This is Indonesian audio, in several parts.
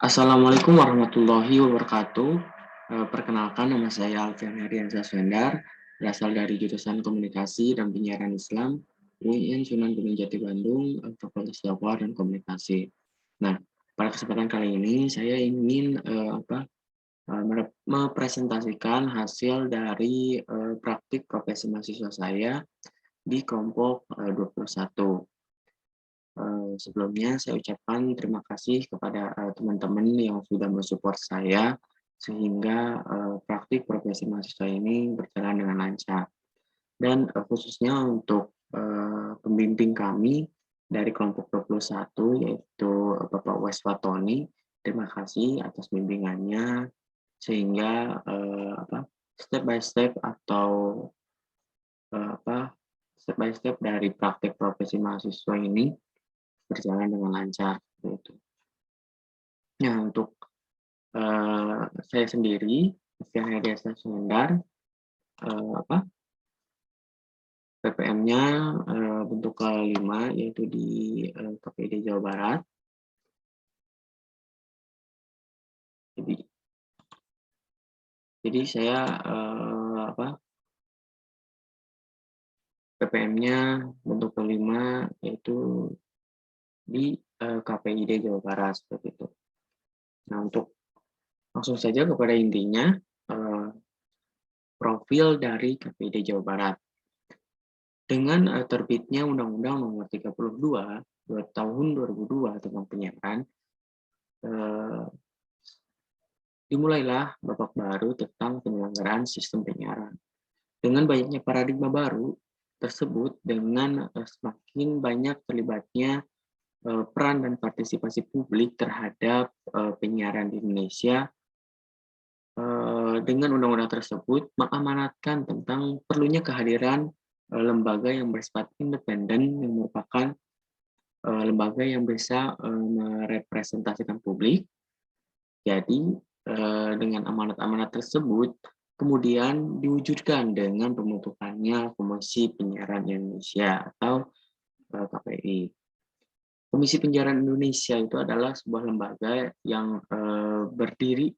Assalamualaikum warahmatullahi wabarakatuh. Perkenalkan, nama saya Alfian Heriansyah Sendar, berasal dari jurusan Komunikasi dan Penyiaran Islam, UIN Sunan Gunung Jati Bandung, Fakultas Dakwah dan Komunikasi. Nah, pada kesempatan kali ini saya ingin mempresentasikan hasil dari praktik profesi mahasiswa saya di kelompok 21. Sebelumnya saya ucapkan terima kasih kepada teman-teman yang sudah mensupport saya sehingga praktik profesi mahasiswa ini berjalan dengan lancar. Dan khususnya untuk pembimbing kami dari kelompok 21 yaitu Bapak Wes Watoni, terima kasih atas bimbingannya sehingga step by step atau eh, apa step by step dari praktik profesi mahasiswa ini berjalan dengan lancar gitu. Nah, untuk saya sendiri, Alfian Desa Sundar, PPM-nya bentuk kelima yaitu di KPID Jawa Barat. Jadi saya PPM-nya bentuk kelima yaitu di KPID Jawa Barat seperti itu. Nah, untuk langsung saja kepada intinya, profil dari KPID Jawa Barat. Dengan terbitnya Undang-Undang Nomor 32 Tahun 2002 tentang penyiaran, dimulailah babak baru tentang penyelenggaraan sistem penyiaran. Dengan banyaknya paradigma baru tersebut, dengan semakin banyak terlibatnya peran dan partisipasi publik terhadap penyiaran di Indonesia, dengan undang-undang tersebut mengamanatkan tentang perlunya kehadiran lembaga yang bersifat independen yang merupakan lembaga yang bisa merepresentasikan publik. Jadi dengan amanat-amanat tersebut kemudian diwujudkan dengan pembentukannya Komisi Penyiaran Indonesia atau KPI. Komisi Penyiaran Indonesia itu adalah sebuah lembaga yang berdiri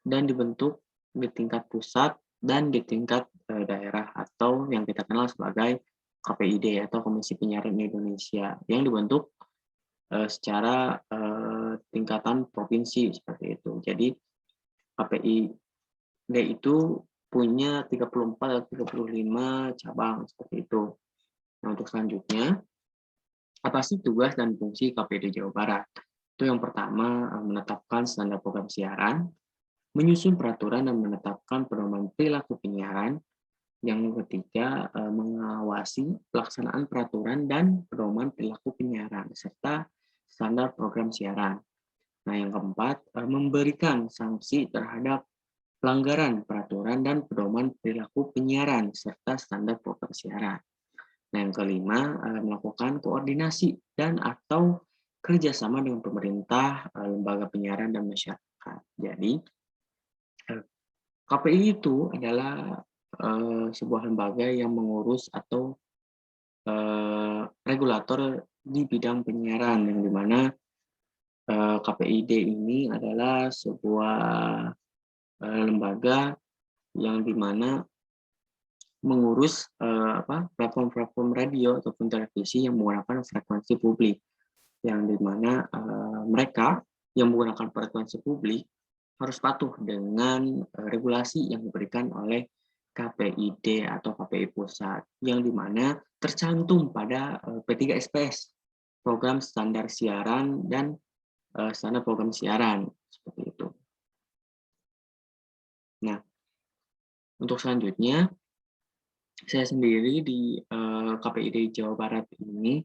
dan dibentuk di tingkat pusat dan di tingkat daerah atau yang kita kenal sebagai KPID atau Komisi Penyiaran Indonesia yang dibentuk secara tingkatan provinsi seperti itu. Jadi KPID itu punya 34 atau 35 cabang seperti itu. Nah, untuk selanjutnya, apa sih tugas dan fungsi KPID Jawa Barat? Itu yang pertama, menetapkan standar program siaran, menyusun peraturan dan menetapkan pedoman perilaku penyiaran. Yang ketiga, mengawasi pelaksanaan peraturan dan pedoman perilaku penyiaran, serta standar program siaran. Nah, yang keempat, memberikan sanksi terhadap pelanggaran peraturan dan pedoman perilaku penyiaran, serta standar program siaran. Nah, yang kelima, melakukan koordinasi dan atau kerjasama dengan pemerintah, lembaga penyiaran, dan masyarakat. Jadi, KPI itu adalah sebuah lembaga yang mengurus atau regulator di bidang penyiaran, yang dimana KPID ini adalah sebuah lembaga yang dimana mengurus platform-platform radio ataupun televisi yang menggunakan frekuensi publik, yang dimana mereka yang menggunakan frekuensi publik harus patuh dengan regulasi yang diberikan oleh KPID atau KPI Pusat, yang dimana tercantum pada P3SPS, Program Standar Siaran dan Standar Program Siaran, seperti itu. Nah, untuk selanjutnya, saya sendiri di KPID Jawa Barat ini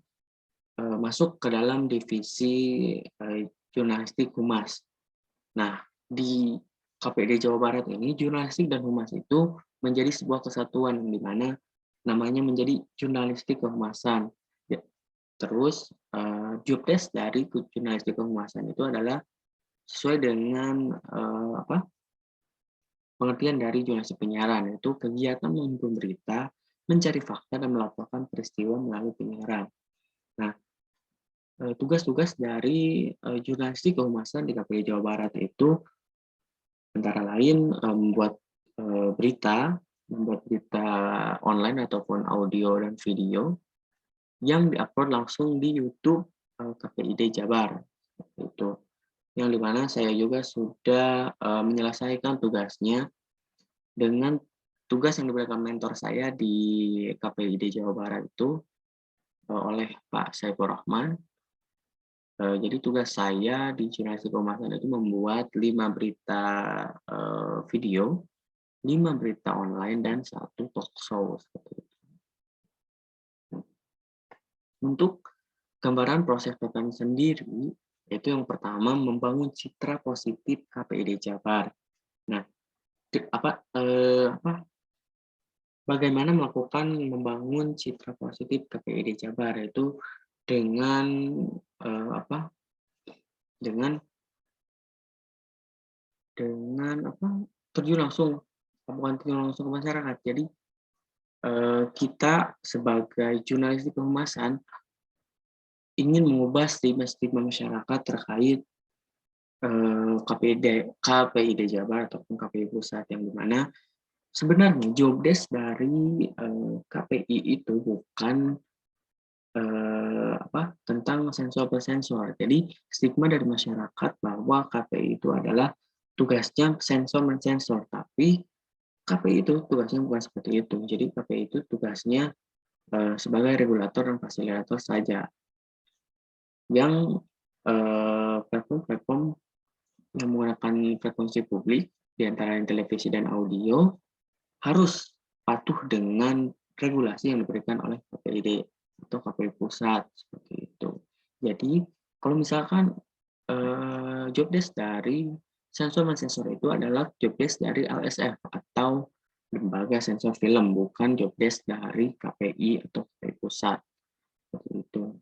masuk ke dalam divisi jurnalistik humas. Nah, di KPID Jawa Barat ini, jurnalistik dan humas itu menjadi sebuah kesatuan di mana namanya menjadi jurnalistik kehumasan. Ya, terus job desk dari jurnalistik kehumasan itu adalah sesuai dengan pengertian dari jurnalistik penyiaran, yaitu kegiatan menghimpun berita, mencari fakta, dan melaporkan peristiwa melalui penyiaran. Nah, tugas-tugas dari jurnalistik kehumasan di KPI Jawa Barat itu antara lain membuat berita online ataupun audio dan video yang diupload langsung di YouTube KPID Jabar. Itu yang dimana saya juga sudah menyelesaikan tugasnya dengan tugas yang diberikan mentor saya di KPID Jawa Barat itu oleh Pak Saiful Rahman. Jadi tugas saya di jurnalistik kehumasan itu membuat 5 berita video, 5 berita online, dan 1 talk show. Seperti itu. Untuk gambaran proses PPM sendiri, itu yang pertama membangun citra positif KPID Jabar. Nah, bagaimana membangun citra positif KPID Jabar itu dengan terjun langsung ke masyarakat. Jadi kita sebagai jurnalistik kehumasan ingin mengubah stigma masyarakat terkait KPID Jabar ataupun KPI pusat, yang dimana sebenarnya job desk dari KPI itu bukan tentang sensor per sensor. Jadi stigma dari masyarakat bahwa KPI itu adalah tugasnya sensor mensensor, tapi KPI itu tugasnya bukan seperti itu. Jadi KPI itu tugasnya sebagai regulator dan fasilitator saja, yang platform-platform yang menggunakan frekuensi publik di antara televisi dan audio harus patuh dengan regulasi yang diberikan oleh KPID atau KPI pusat, seperti itu. Jadi kalau misalkan job desk dari sensor mensensor itu adalah job desk dari LSF atau lembaga sensor film, bukan job desk dari KPI atau KPI pusat, seperti itu.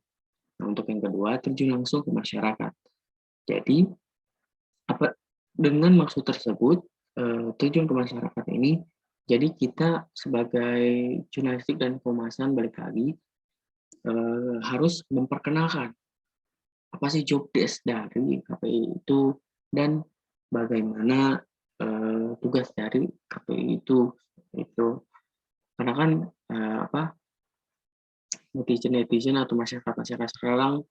Nah, untuk yang kedua, terjun langsung ke masyarakat. Jadi dengan maksud tersebut, terjun ke masyarakat ini, jadi kita sebagai jurnalistik dan kehumasan, balik lagi, harus memperkenalkan apa sih job desk dari KPI itu dan bagaimana tugas dari KPI itu. Karena kan netizen atau masyarakat sekarang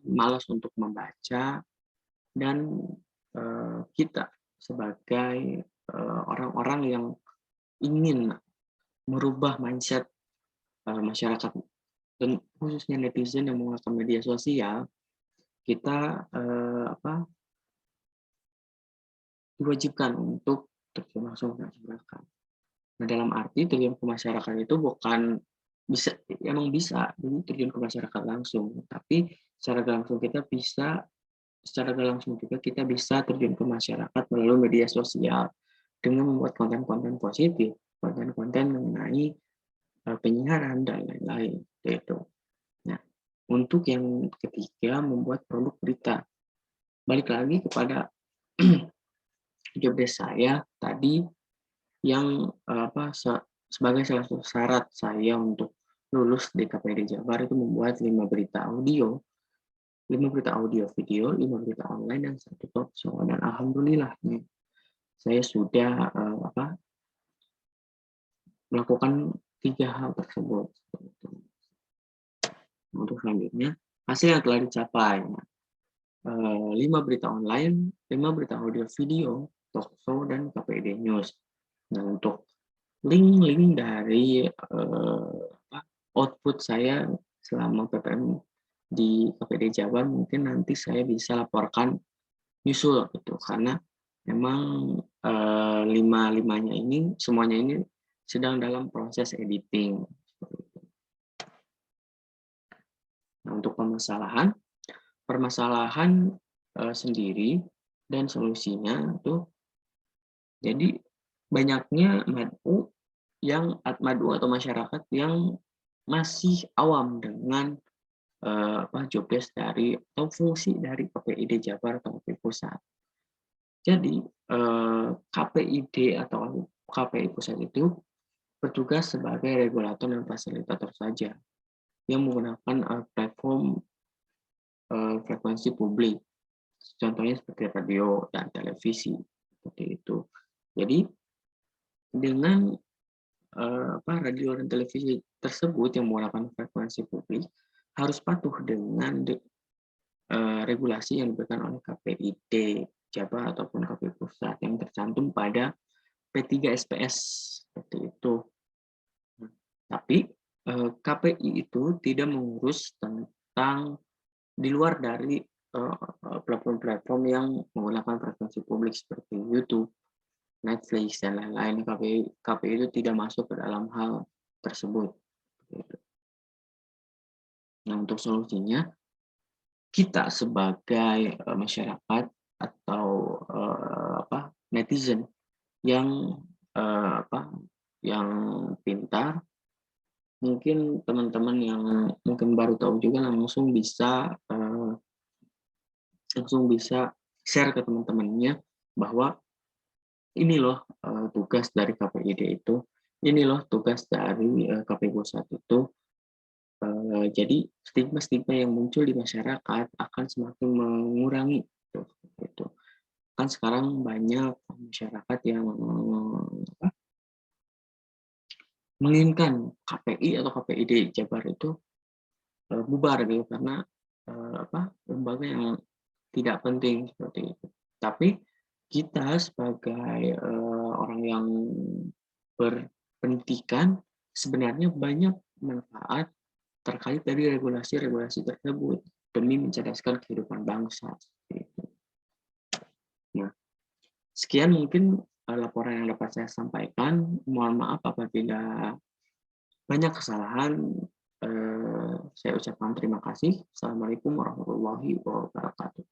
malas untuk membaca, dan kita sebagai orang-orang yang ingin merubah mindset masyarakat dan khususnya netizen yang menggunakan media sosial, kita diwajibkan untuk terjun langsung ke masyarakat. Nah, dalam arti terjun ke masyarakat itu bukan emang bisa jadi terjun ke masyarakat langsung, tapi secara langsung juga kita bisa terjun ke masyarakat melalui media sosial dengan membuat konten-konten positif, konten-konten mengenai penyiaran dan lain-lain, gitu. Nah, untuk yang ketiga, membuat produk berita. Balik lagi kepada job desk saya tadi, yang sebagai salah satu syarat saya untuk lulus di KPID Jabar itu membuat 5 berita audio, 5 berita audio video, 5 berita online, dan 1 talk show. Dan alhamdulillah saya sudah melakukan 3 hal tersebut. Untuk selanjutnya, hasil yang telah dicapai. 5 berita online, 5 berita audio video, talk show, dan KPID News. Nah, untuk link-link dari output saya selama PPM di KPID Jabar mungkin nanti saya bisa laporkan nyusul gitu, karena memang lima-limanya ini semuanya ini sedang dalam proses editing. Nah, untuk permasalahan sendiri dan solusinya tuh, jadi banyaknya madu atau masyarakat yang masih awam dengan job desk dari atau fungsi dari KPID Jabar atau KPI pusat. Jadi KPID atau KPI pusat itu bertugas sebagai regulator dan fasilitator saja. yang menggunakan platform frekuensi publik. Contohnya seperti radio dan televisi, seperti itu. Jadi dengan radio dan televisi tersebut yang menggunakan frekuensi publik harus patuh dengan regulasi yang diberikan oleh KPID Jabar ataupun KPI Pusat yang tercantum pada P3SPS seperti itu. Tapi KPI itu tidak mengurus tentang di luar dari platform-platform yang menggunakan frekuensi publik seperti YouTube, Netflix, dan lain-lain. KPI itu tidak masuk ke dalam hal tersebut. Nah, untuk solusinya, kita sebagai masyarakat atau netizen yang yang pintar, mungkin teman-teman yang mungkin baru tahu juga langsung bisa share ke teman-temannya bahwa ini loh tugas dari KPID itu, ini loh tugas dari KPI Pusat itu. Jadi stigma-stigma yang muncul di masyarakat akan semakin mengurangi. Gitu. Kan sekarang banyak masyarakat yang menginginkan KPI atau KPID Jabar itu bubar gitu karena lembaga yang tidak penting seperti itu. Tapi kita sebagai orang yang berpendidikan sebenarnya banyak manfaat terkait dari regulasi-regulasi tersebut demi mencerdaskan kehidupan bangsa. Nah, sekian mungkin laporan yang dapat saya sampaikan. Mohon maaf apabila banyak kesalahan. Saya ucapkan terima kasih. Assalamualaikum warahmatullahi wabarakatuh.